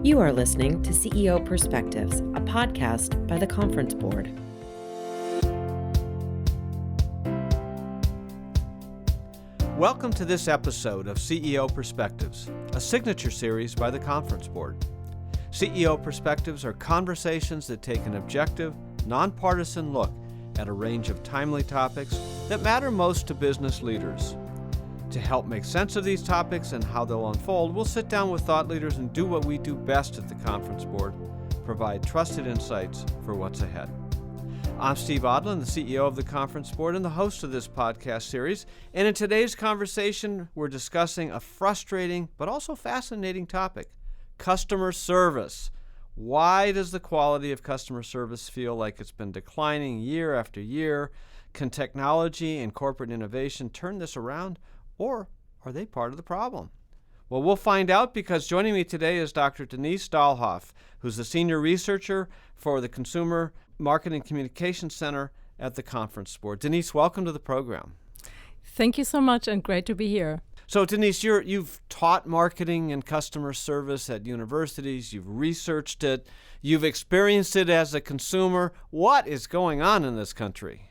You are listening to CEO Perspectives, a podcast by the Conference Board. Welcome to this episode of CEO Perspectives, a signature series by the Conference Board. CEO Perspectives are conversations that take an objective, nonpartisan look at a range of timely topics that matter most to business leaders. To help make sense of these topics and how they'll unfold, we'll sit down with thought leaders and do what we do best at the Conference Board, provide trusted insights for what's ahead. I'm Steve Odland, the CEO of the Conference Board and the host of this podcast series. And in today's conversation, we're discussing a frustrating but also fascinating topic, customer service. Why does the quality of customer service feel like it's been declining year after year? Can technology and corporate innovation turn this around? Or are they part of the problem? Well, we'll find out because joining me today is Dr. Denise Dahlhoff, who's the Senior Researcher for the Consumer Marketing Communications Center at the Conference Board. Denise, welcome to the program. Thank you so much and great to be here. So Denise, you've taught marketing and customer service at universities, you've researched it, you've experienced it as a consumer. What is going on in this country?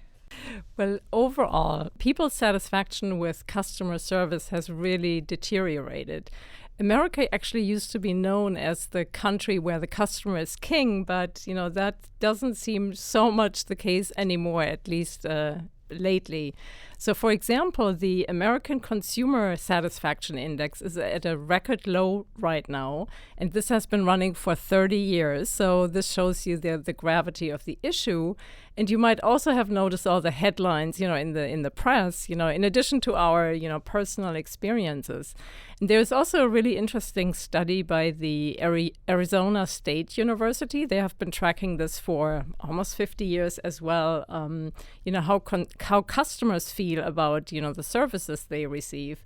Well, overall, people's satisfaction with customer service has really deteriorated. America actually used to be known as the country where the customer is king, but that doesn't seem so much the case anymore, at least lately. So, for example, the American Consumer Satisfaction Index is at a record low right now, and this has been running for 30 years. So this shows you the gravity of the issue. And you might also have noticed all the headlines, in the press, in addition to our, personal experiences. And there's also a really interesting study by the Arizona State University. They have been tracking this for almost 50 years as well. How customers feel about, the services they receive.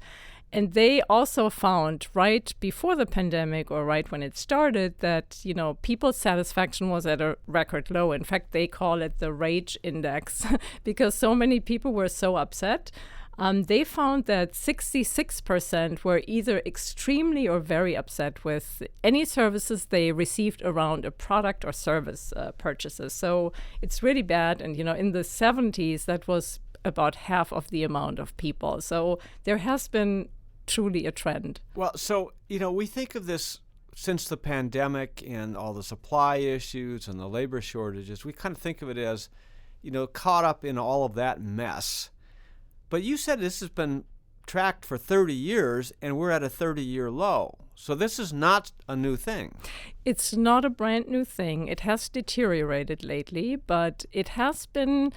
And they also found right before the pandemic or right when it started that, people's satisfaction was at a record low. In fact, they call it the rage index because so many people were so upset. They found that 66% were either extremely or very upset with any services they received around a product or service purchases. So it's really bad. And, in the 70s, that was about half of the amount of people. So there has been truly a trend. Well, so, we think of this since the pandemic and all the supply issues and the labor shortages, we kind of think of it as, caught up in all of that mess. But you said this has been tracked for 30 years and we're at a 30-year low. So this is not a new thing. It's not a brand new thing. It has deteriorated lately, but it has been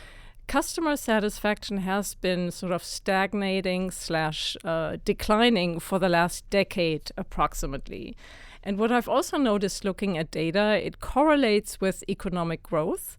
customer satisfaction has been sort of stagnating / declining for the last decade approximately. And what I've also noticed looking at data, it correlates with economic growth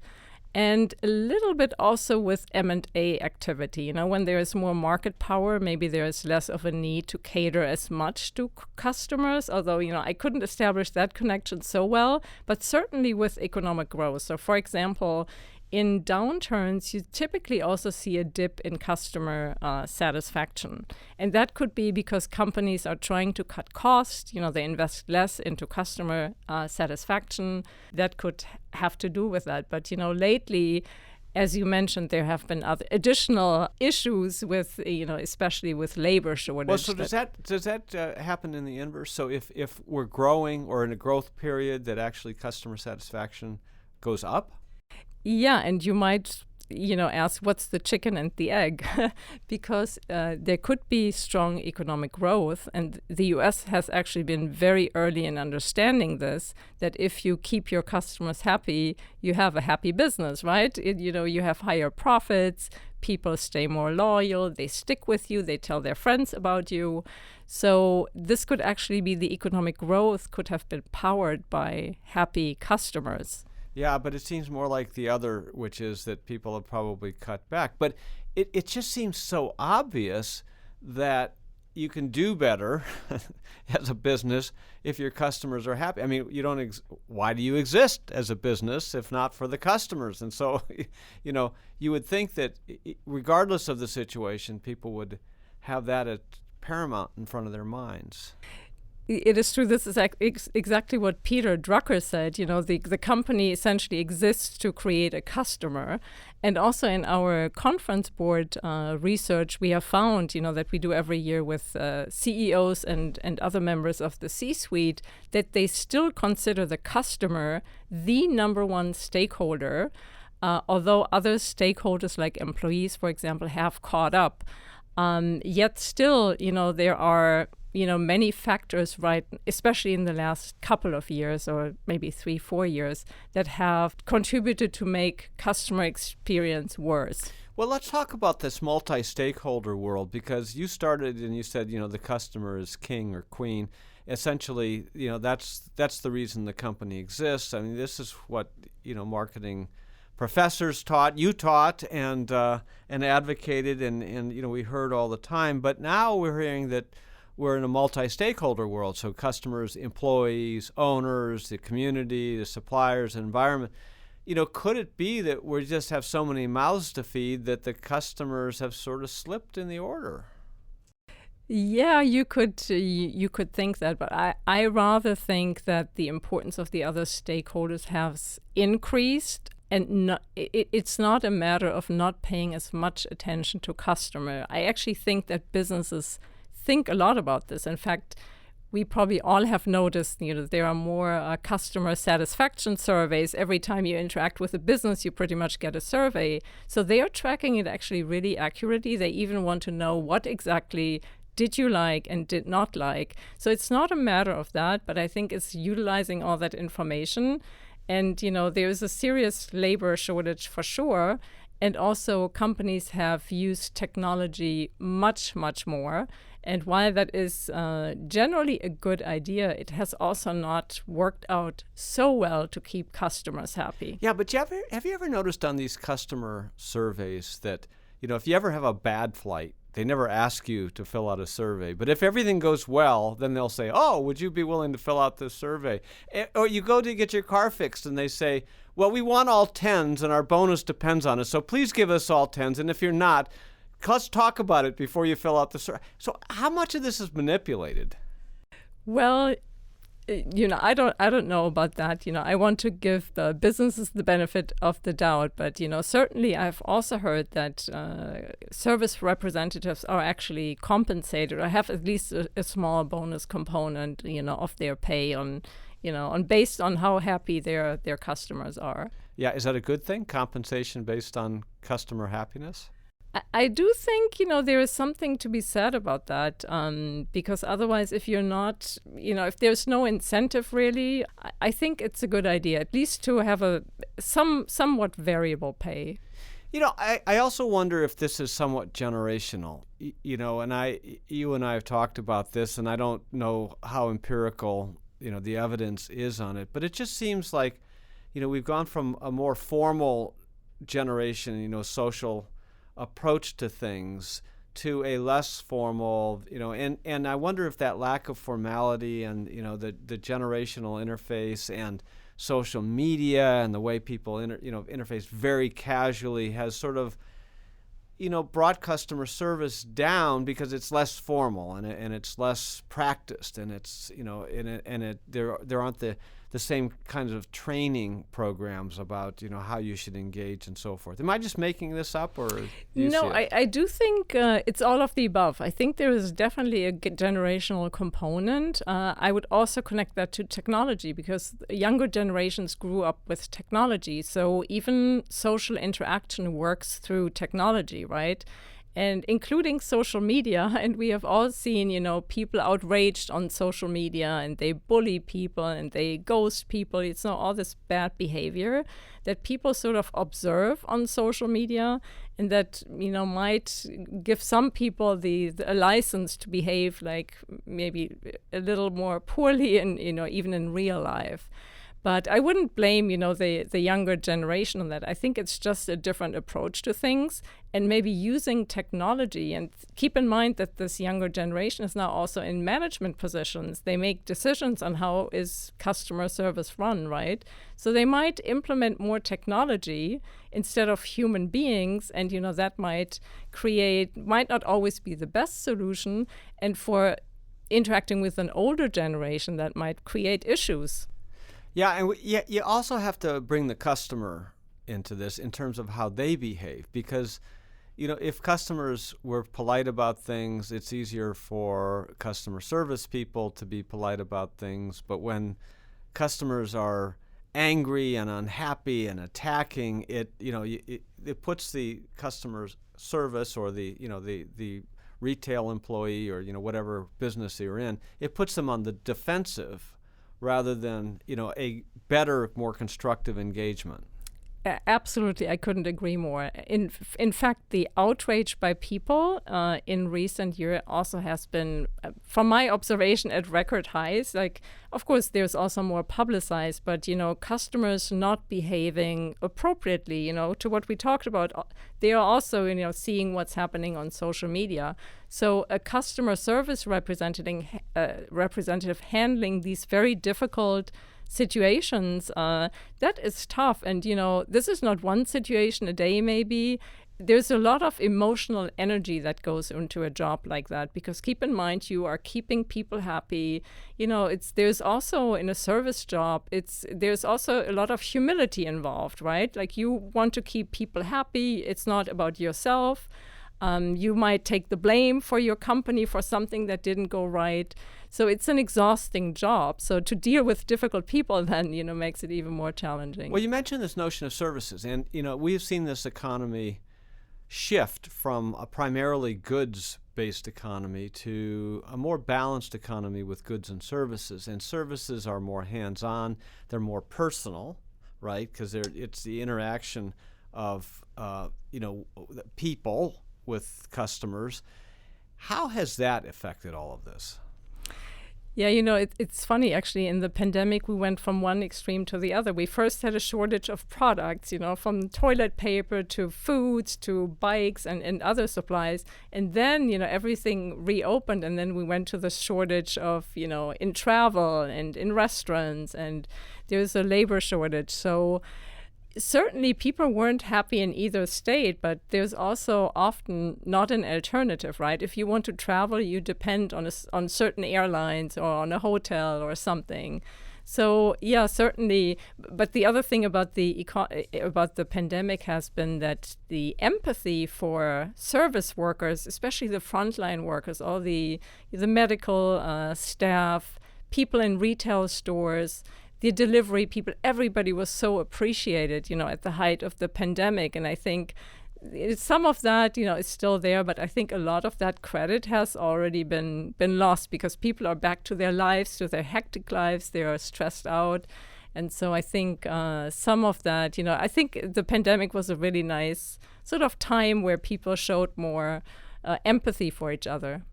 and a little bit also with M&A activity. When there is more market power, maybe there is less of a need to cater as much to customers, although, I couldn't establish that connection so well, but certainly with economic growth. So, for example, in downturns, you typically also see a dip in customer satisfaction. And that could be because companies are trying to cut costs. They invest less into customer satisfaction. That could have to do with that. But, lately, as you mentioned, there have been other additional issues with, especially with labor shortage. Well, so does that happen in the inverse? So if we're growing or in a growth period, that actually customer satisfaction goes up? Yeah, and you might, ask what's the chicken and the egg? Because there could be strong economic growth, and the U.S. has actually been very early in understanding this, that if you keep your customers happy, you have a happy business, right? You have higher profits, people stay more loyal, they stick with you, they tell their friends about you. So this could actually be the economic growth could have been powered by happy customers. Yeah, but it seems more like the other, which is that people have probably cut back. But it just seems so obvious that you can do better as a business if your customers are happy. I mean, why do you exist as a business if not for the customers? And so, you would think that regardless of the situation, people would have that at paramount in front of their minds. it is true. This is exactly what Peter Drucker said. You know, the company essentially exists to create a customer. And also in our conference board research, we have found, you know, that we do every year with CEOs and other members of the C-suite, that they still consider the customer the number one stakeholder, although other stakeholders like employees, for example, have caught up. Yet still, you know, there are, you know, many factors, right, especially in the last couple of years or maybe 3-4 years, that have contributed to make customer experience worse. Well, let's talk about this multi-stakeholder world, because you started and you said, you know, the customer is king or queen. Essentially, you know, that's the reason the company exists. I mean, this is what, you know, marketing professors taught, you taught, and advocated, and you know, we heard all the time. But now we're hearing that we're in a multi-stakeholder world, so customers, employees, owners, the community, the suppliers, the environment. You know, could it be that we just have so many mouths to feed that the customers have sort of slipped in the order? Yeah, you could think that, but I rather think that the importance of the other stakeholders has increased. And it's not a matter of not paying as much attention to customer. I actually think that businesses think a lot about this. In fact, we probably all have noticed, you know, there are more customer satisfaction surveys. Every time you interact with a business, you pretty much get a survey. So they are tracking it actually really accurately. They even want to know what exactly did you like and did not like. So it's not a matter of that, but I think it's utilizing all that information. And, you know, there's a serious labor shortage for sure. And also companies have used technology much, much more. And while that is generally a good idea, it has also not worked out so well to keep customers happy. Yeah, but have you ever noticed on these customer surveys that, you know, if you ever have a bad flight, they never ask you to fill out a survey. But if everything goes well, then they'll say, oh, would you be willing to fill out this survey? Or you go to get your car fixed and they say, well, we want all 10s and our bonus depends on it. So please give us all 10s. And if you're not, let's talk about it before you fill out the survey. So how much of this is manipulated? Well, you know, I don't know about that. You know, I want to give the businesses the benefit of the doubt, but you know, certainly I've also heard that service representatives are actually compensated or have at least a small bonus component, you know, of their pay on, you know, on based on how happy their customers are. Yeah, is that a good thing? Compensation based on customer happiness? I do think, you know, there is something to be said about that, because otherwise, if you're not, you know, if there's no incentive really, I think it's a good idea, at least to have a somewhat variable pay. You know, I also wonder if this is somewhat generational, you know, and you and I have talked about this, and I don't know how empirical, you know, the evidence is on it, but it just seems like, you know, we've gone from a more formal generation, you know, social approach to things to a less formal, you know, and I wonder if that lack of formality and, you know, the generational interface and social media and the way people interface very casually has sort of, you know, brought customer service down because it's less formal and it's less practiced and it's, you know, there aren't the same kinds of training programs about, you know, how you should engage and so forth. Am I just making this up, or do you No, see it? I do think it's all of the above. I think there is definitely a generational component. I would also connect that to technology because younger generations grew up with technology. So even social interaction works through technology, right? And including social media. And we have all seen, you know, people outraged on social media and they bully people and they ghost people. It's not all this bad behavior that people sort of observe on social media and that, you know, might give some people a license to behave like maybe a little more poorly and, you know, even in real life. But I wouldn't blame, you know, the younger generation on that. I think it's just a different approach to things and maybe using technology. And keep in mind that this younger generation is now also in management positions. They make decisions on how is customer service run, right? So they might implement more technology instead of human beings. And, you know, that might not always be the best solution. And for interacting with an older generation that might create issues. Yeah, and you also have to bring the customer into this in terms of how they behave, because if customers were polite about things, it's easier for customer service people to be polite about things. But when customers are angry and unhappy and attacking, it puts the customer service or the retail employee or whatever business they're in, it puts them on the defensive rather than a better, more constructive engagement. Absolutely, I couldn't agree more. In fact, the outrage by people in recent years also has been, from my observation, at record highs. Like, of course, there's also more publicized, but customers not behaving appropriately, to what we talked about. They are also, seeing what's happening on social media. So a customer service representative handling these very difficult situations, that is tough. And this is not one situation a day. Maybe there's a lot of emotional energy that goes into a job like that, because keep in mind, you are keeping people happy. There's also, in a service job, there's also a lot of humility involved, right? Like, you want to keep people happy. It's not about yourself. You might take the blame for your company for something that didn't go right. So it's an exhausting job. So to deal with difficult people then, makes it even more challenging. Well, you mentioned this notion of services, and, we've seen this economy shift from a primarily goods-based economy to a more balanced economy with goods and services. And services are more hands-on, they're more personal, right? Because it's the interaction of, people with customers. How has that affected all of this? Yeah, it's funny, actually. In the pandemic, we went from one extreme to the other. We first had a shortage of products, from toilet paper to foods to bikes and other supplies. And then, everything reopened. And then we went to the shortage of, in travel and in restaurants. And there's a labor shortage. So certainly people weren't happy in either state, but there's also often not an alternative, right? If you want to travel, you depend on certain airlines or on a hotel or something. So yeah, certainly. But the other thing about the pandemic has been that the empathy for service workers, especially the frontline workers, all the medical staff, people in retail stores, the delivery people, everybody was so appreciated, at the height of the pandemic. And I think some of that, is still there, but I think a lot of that credit has already been lost, because people are back to their lives, to their hectic lives. They are stressed out. And so I think some of that, I think the pandemic was a really nice sort of time where people showed more empathy for each other.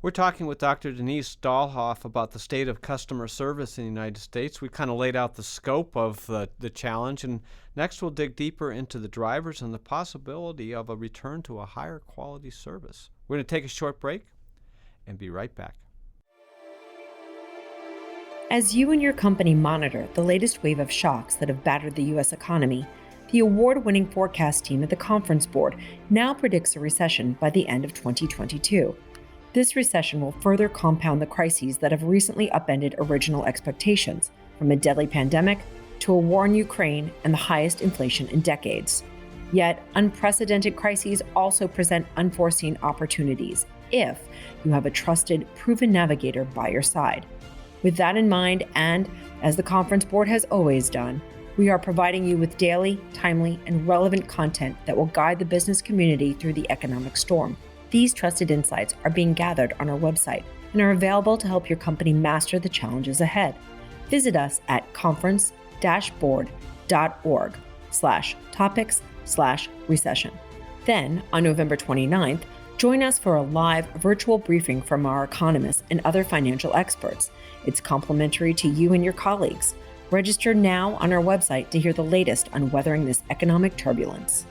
We're talking with Dr. Denise Dahlhoff about the state of customer service in the United States. We kind of laid out the scope of the challenge, and next we'll dig deeper into the drivers and the possibility of a return to a higher quality service. We're going to take a short break and be right back. As you and your company monitor the latest wave of shocks that have battered the U.S. economy, the award-winning forecast team at the Conference Board now predicts a recession by the end of 2022. This recession will further compound the crises that have recently upended original expectations, from a deadly pandemic to a war in Ukraine and the highest inflation in decades. Yet, unprecedented crises also present unforeseen opportunities if you have a trusted, proven navigator by your side. With that in mind, and as the Conference Board has always done, we are providing you with daily, timely, and relevant content that will guide the business community through the economic storm. These trusted insights are being gathered on our website and are available to help your company master the challenges ahead. Visit us at conference-board.org/topics/recession. Then, on November 29th, join us for a live virtual briefing from our economists and other financial experts. It's complimentary to you and your colleagues. Register now on our website to hear the latest on weathering this economic turbulence.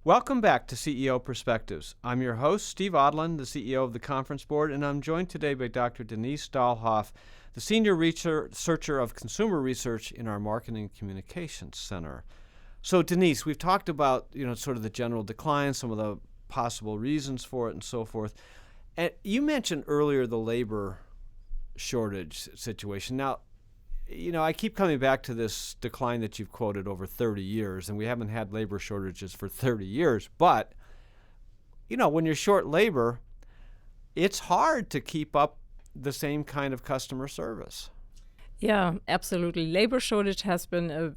Welcome back to CEO Perspectives. I'm your host, Steve Odland, the CEO of the Conference Board, and I'm joined today by Dr. Denise Dahlhoff, the Senior Researcher of Consumer Research in our Marketing Communications Center. So, Denise, we've talked about, sort of the general decline, some of the possible reasons for it, and so forth. And you mentioned earlier the labor shortage situation. Now, I keep coming back to this decline that you've quoted over 30 years, and we haven't had labor shortages for 30 years. But, when you're short labor, it's hard to keep up the same kind of customer service. Yeah, absolutely. Labor shortage has been a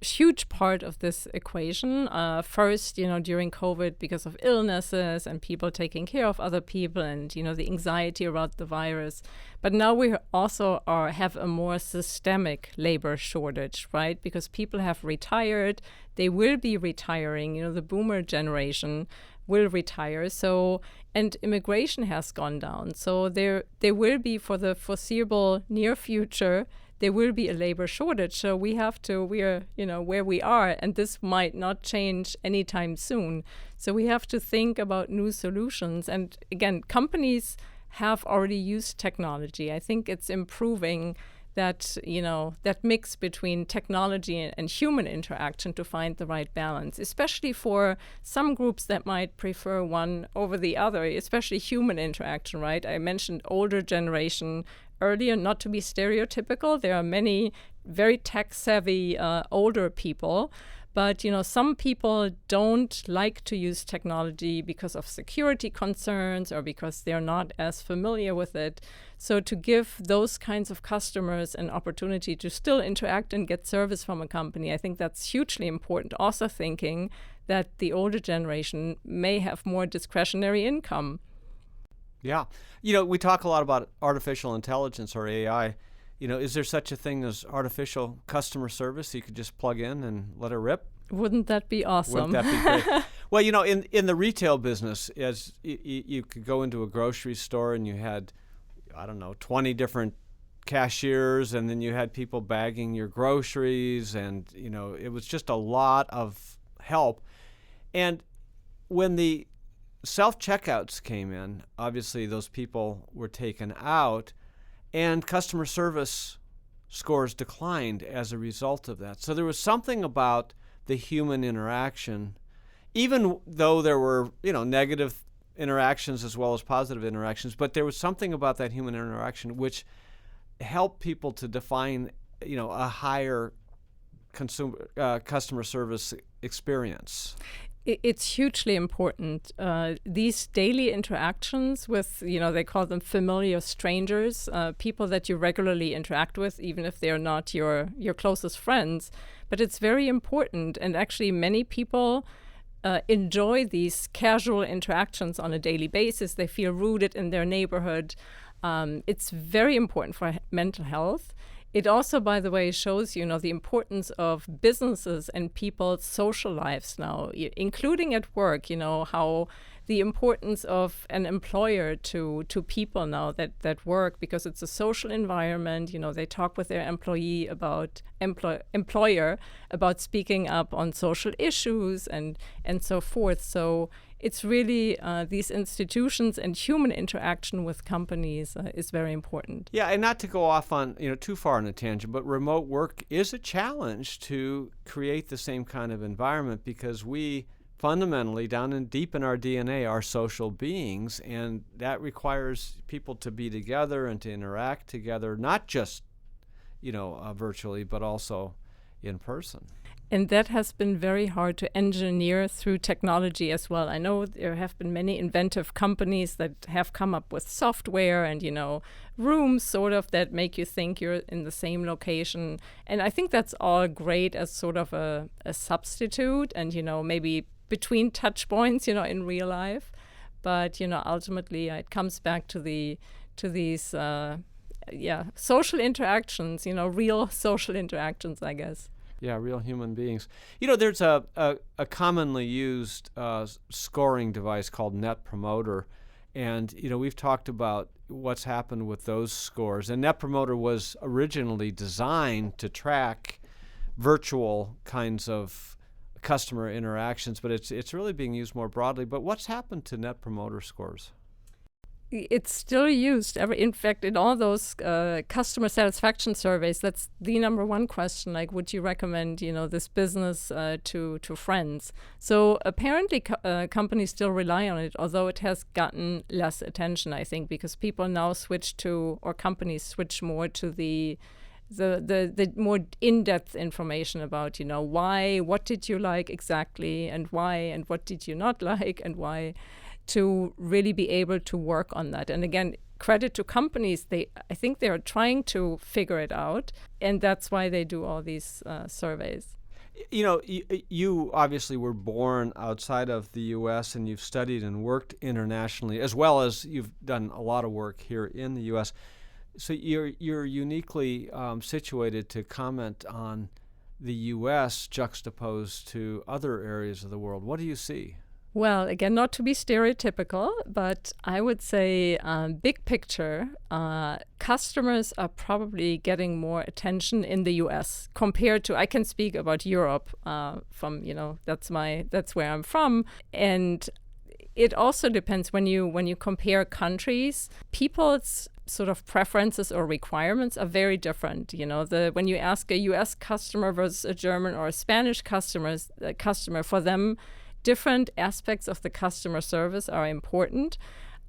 huge part of this equation. First, during COVID, because of illnesses and people taking care of other people and, the anxiety about the virus. But now we also have a more systemic labor shortage, right? Because people have retired. They will be retiring. The boomer generation will retire. So, and immigration has gone down. So there will be, for the foreseeable near future, there will be a labor shortage. So we are, where we are, and this might not change anytime soon. So we have to think about new solutions. And again, companies have already used technology. I think it's improving that, that mix between technology and human interaction to find the right balance, especially for some groups that might prefer one over the other, especially human interaction, right? I mentioned older generation earlier, not to be stereotypical. There are many very tech-savvy older people, but some people don't like to use technology because of security concerns or because they're not as familiar with it. So to give those kinds of customers an opportunity to still interact and get service from a company, I think that's hugely important. Also thinking that the older generation may have more discretionary income. Yeah. We talk a lot about artificial intelligence or AI. Is there such a thing as artificial customer service you could just plug in and let it rip? Wouldn't that be awesome? Wouldn't that be great? Well, in the retail business, as you could go into a grocery store and you had, 20 different cashiers, and then you had people bagging your groceries, and, it was just a lot of help. And when the self-checkouts came in, obviously those people were taken out, and customer service scores declined as a result of that. So there was something about the human interaction, even though there were, negative interactions as well as positive interactions, but there was something about that human interaction which helped people to define, a higher customer service experience. It's hugely important. These daily interactions with, they call them familiar strangers, people that you regularly interact with, even if they're not your closest friends. But it's very important. And actually, many people enjoy these casual interactions on a daily basis. They feel rooted in their neighborhood. It's very important for mental health. It also, by the way, shows, the importance of businesses and people's social lives now, including at work, how the importance of an employer to people now that work, because it's a social environment. They talk with their employer about speaking up on social issues and so forth. So it's really these institutions and human interaction with companies is very important. Yeah, and not to go off on too far on a tangent, but remote work is a challenge to create the same kind of environment, because we fundamentally, deep in our DNA, are social beings, and that requires people to be together and to interact together, not just virtually, but also in person. And that has been very hard to engineer through technology as well. I know there have been many inventive companies that have come up with software and, rooms sort of that make you think you're in the same location. And I think that's all great as sort of a substitute and, maybe between touch points, in real life. But, ultimately it comes back to these social interactions, real social interactions, I guess. Yeah, real human beings. There's a commonly used scoring device called Net Promoter, and we've talked about what's happened with those scores. And Net Promoter was originally designed to track virtual kinds of customer interactions, but it's really being used more broadly. But what's happened to Net Promoter scores? It's still used. In fact, in all those customer satisfaction surveys, that's the number one question. Like, would you recommend, this business to friends? So apparently, companies still rely on it, although it has gotten less attention, I think, because people now companies switch more to the more in-depth information about, why, what did you like exactly, and why, and what did you not like, and why, to really be able to work on that. And again, credit to companies, I think they are trying to figure it out, and that's why they do all these surveys. You obviously were born outside of the U.S. and you've studied and worked internationally, as well as you've done a lot of work here in the U.S. So you're uniquely situated to comment on the U.S. juxtaposed to other areas of the world. What do you see? Well, again, not to be stereotypical, but I would say big picture, customers are probably getting more attention in the U.S. compared to, I can speak about Europe from, that's where I'm from. And it also depends when you compare countries, people's sort of preferences or requirements are very different. When you ask a U.S. customer versus a German or a Spanish customer, for them, different aspects of the customer service are important.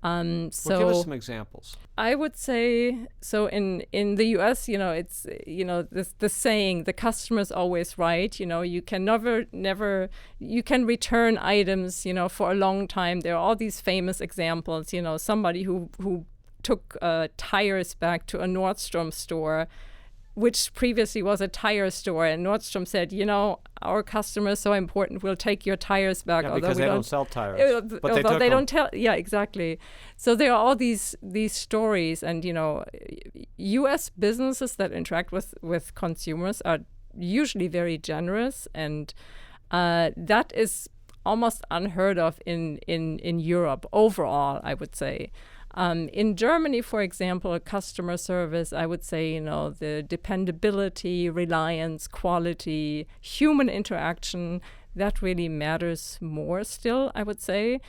Well, give us some examples. I would say, so in the U.S., it's, the saying, the customer's always right. You can never, you can return items, for a long time. There are all these famous examples, somebody who took tires back to a Nordstrom store, which previously was a tire store, and Nordstrom said, our customer is so important, we'll take your tires back. Yeah, because they don't sell tires. But they don't tell. Yeah, exactly. So there are all these stories, and U.S. businesses that interact with consumers are usually very generous, and that is almost unheard of in Europe overall, I would say. In Germany, for example, customer service, I would say, the dependability, reliance, quality, human interaction, that really matters more still, I would say.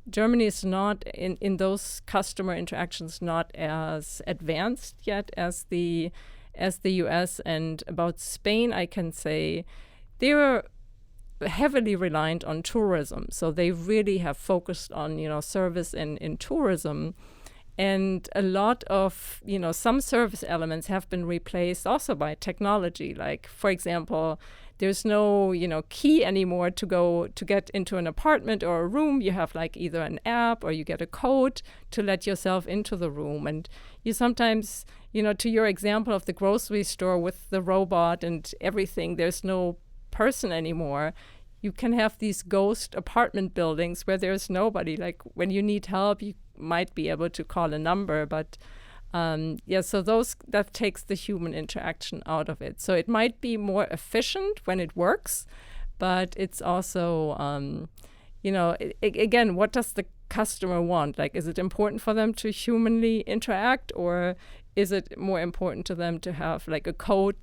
Germany is not, in those customer interactions, not as advanced yet as the US. And about Spain, I can say they were heavily reliant on tourism. So they really have focused on, service in tourism. And a lot of, some service elements have been replaced also by technology. Like, for example, there's no, key anymore to get into an apartment or a room. You have like either an app or you get a code to let yourself into the room. And you sometimes, to your example of the grocery store with the robot and everything, there's no person anymore. You can have these ghost apartment buildings where there's nobody. Like, when you need help, you might be able to call a number, but so that takes the human interaction out of it. So it might be more efficient when it works, but it's also, again, what does the customer want? Like, is it important for them to humanly interact, or is it more important to them to have like a code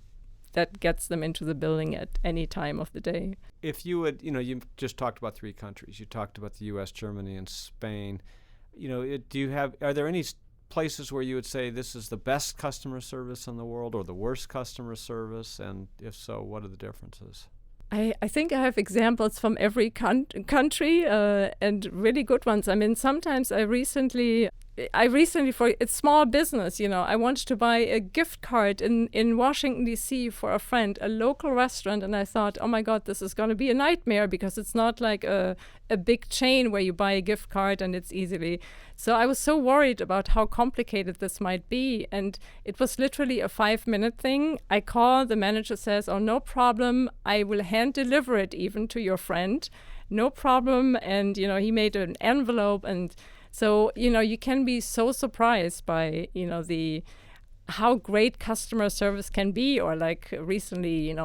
that gets them into the building at any time of the day? If you would, you just talked about 3 countries. You talked about the U.S., Germany, and Spain. Are there any places where you would say this is the best customer service in the world or the worst customer service? And if so, what are the differences? I think I have examples from every country and really good ones. I mean, sometimes I recently, for a small business, I wanted to buy a gift card in Washington, D.C. for a friend, a local restaurant. And I thought, oh, my God, this is going to be a nightmare because it's not like a big chain where you buy a gift card and it's easily. So I was so worried about how complicated this might be. And it was literally a 5-minute thing. I call, the manager says, oh, no problem. I will hand deliver it even to your friend. No problem. And, he made an envelope. And so, you can be so surprised by, how great customer service can be. Or like recently,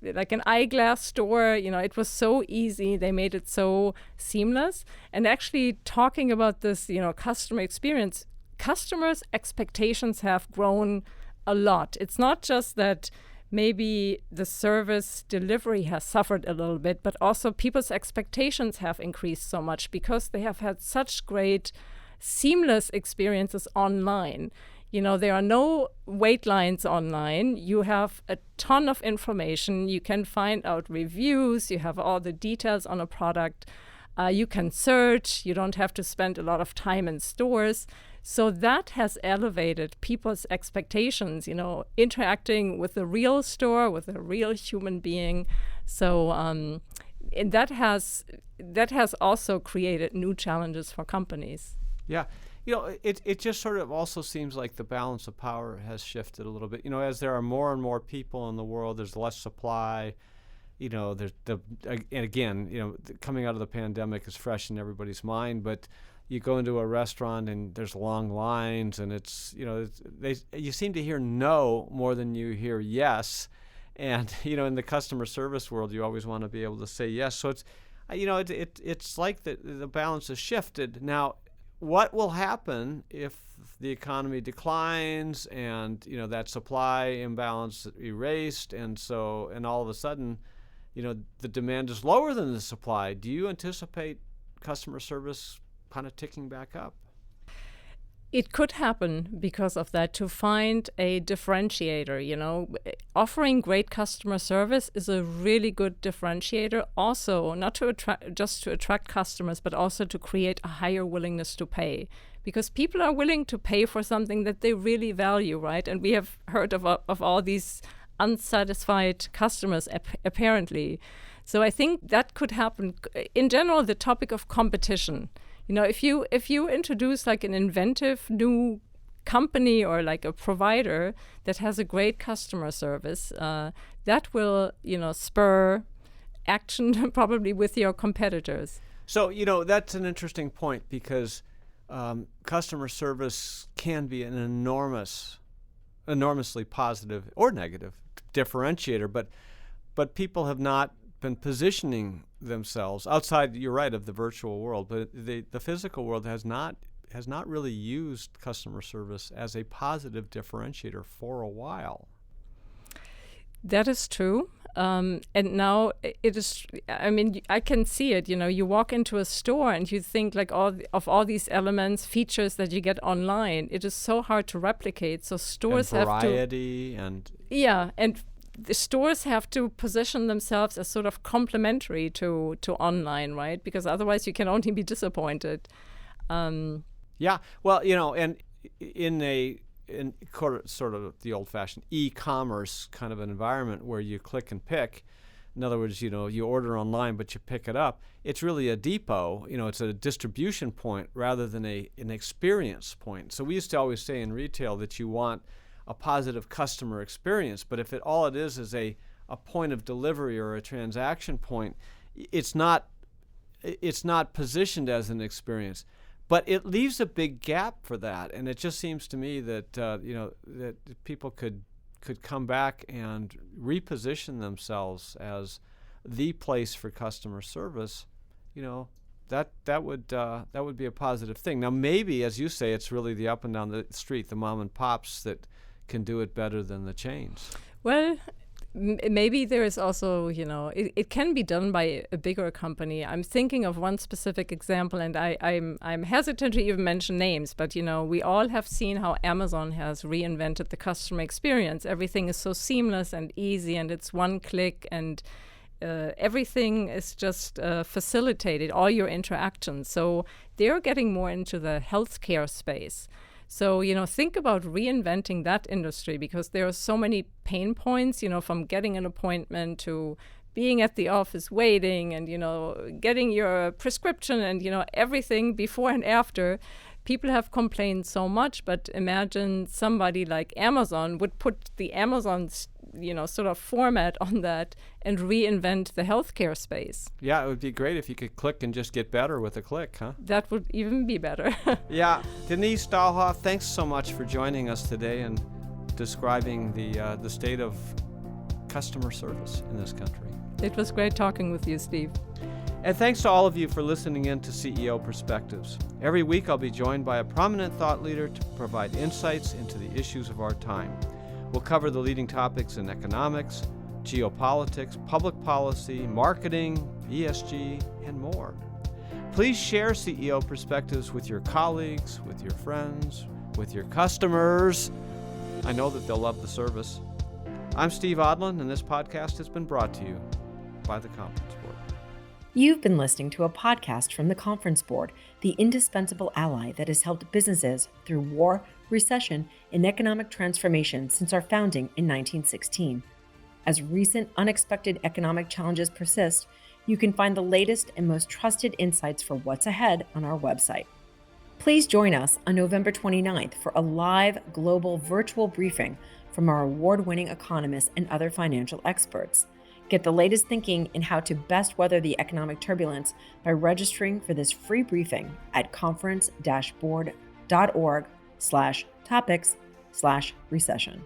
like an eyeglass store, it was so easy. They made it so seamless. And actually talking about this, customer experience, customers' expectations have grown a lot. It's not just that maybe the service delivery has suffered a little bit, but also people's expectations have increased so much because they have had such great seamless experiences online. There are no wait lines online. You have a ton of information. You can find out reviews. You have all the details on a product. You can search. You don't have to spend a lot of time in stores. So that has elevated people's expectations, interacting with a real store, with a real human being. So and that has also created new challenges for companies. Yeah. It just sort of also seems like the balance of power has shifted a little bit. As there are more and more people in the world, there's less supply. There's and again, coming out of the pandemic is fresh in everybody's mind, but you go into a restaurant and there's long lines, and it's you seem to hear no more than you hear yes, and in the customer service world, you always want to be able to say yes. So it's it's like the balance has shifted now. What will happen if the economy declines and that supply imbalance erased, and all of a sudden, the demand is lower than the supply? Do you anticipate customer service kind of ticking back up? It could happen because of that, to find a differentiator. Offering great customer service is a really good differentiator. Also, not to attract customers, but also to create a higher willingness to pay, because people are willing to pay for something that they really value, right? And we have heard of all these unsatisfied customers, apparently. So I think that could happen. In general, the topic of competition. If you introduce like an inventive new company or like a provider that has a great customer service, that will spur action probably with your competitors. So that's an interesting point, because customer service can be an enormously positive or negative differentiator, but people have not been positioning themselves outside, you're right, of the virtual world, but the physical world has not really used customer service as a positive differentiator for a while. That is true. And now it is, I can see it. You walk into a store and you think like all these elements, features that you get online, it is so hard to replicate. So stores and have to... variety and... Yeah, and the stores have to position themselves as sort of complementary to online, right? Because otherwise you can only be disappointed. Yeah, well, and in sort of the old-fashioned e-commerce kind of an environment where you click and pick, in other words, you order online but you pick it up, it's really a depot, it's a distribution point rather than an experience point. So we used to always say in retail that you want a positive customer experience, but if all it is a point of delivery or a transaction point, it's not positioned as an experience. But it leaves a big gap for that, and it just seems to me that that people could come back and reposition themselves as the place for customer service. That would be a positive thing. Now, maybe, as you say, it's really the up and down the street, the mom and pops, that can do it better than the chains. Well, maybe there is also, it can be done by a bigger company. I'm thinking of one specific example, and I'm hesitant to even mention names, but we all have seen how Amazon has reinvented the customer experience. Everything is so seamless and easy, and it's one click, and everything is just facilitated, all your interactions. So they're getting more into the healthcare space. So, think about reinventing that industry, because there are so many pain points, from getting an appointment to being at the office waiting and, getting your prescription and, everything before and after. People have complained so much, but imagine somebody like Amazon would put the Amazon, sort of format on that and reinvent the healthcare space. Yeah, it would be great if you could click and just get better with a click, huh? That would even be better. Yeah. Denise Dahlhoff, thanks so much for joining us today and describing the state of customer service in this country. It was great talking with you, Steve. And thanks to all of you for listening in to CEO Perspectives. Every week I'll be joined by a prominent thought leader to provide insights into the issues of our time. We'll cover the leading topics in economics, geopolitics, public policy, marketing, ESG, and more. Please share CEO Perspectives with your colleagues, with your friends, with your customers. I know that they'll love the service. I'm Steve Odland, and this podcast has been brought to you by the Conference Board. You've been listening to a podcast from the Conference Board, the indispensable ally that has helped businesses through war, recession, and economic transformation since our founding in 1916. As recent unexpected economic challenges persist, you can find the latest and most trusted insights for what's ahead on our website. Please join us on November 29th for a live global virtual briefing from our award-winning economists and other financial experts. Get the latest thinking in how to best weather the economic turbulence by registering for this free briefing at conference-board.org/topics/recession.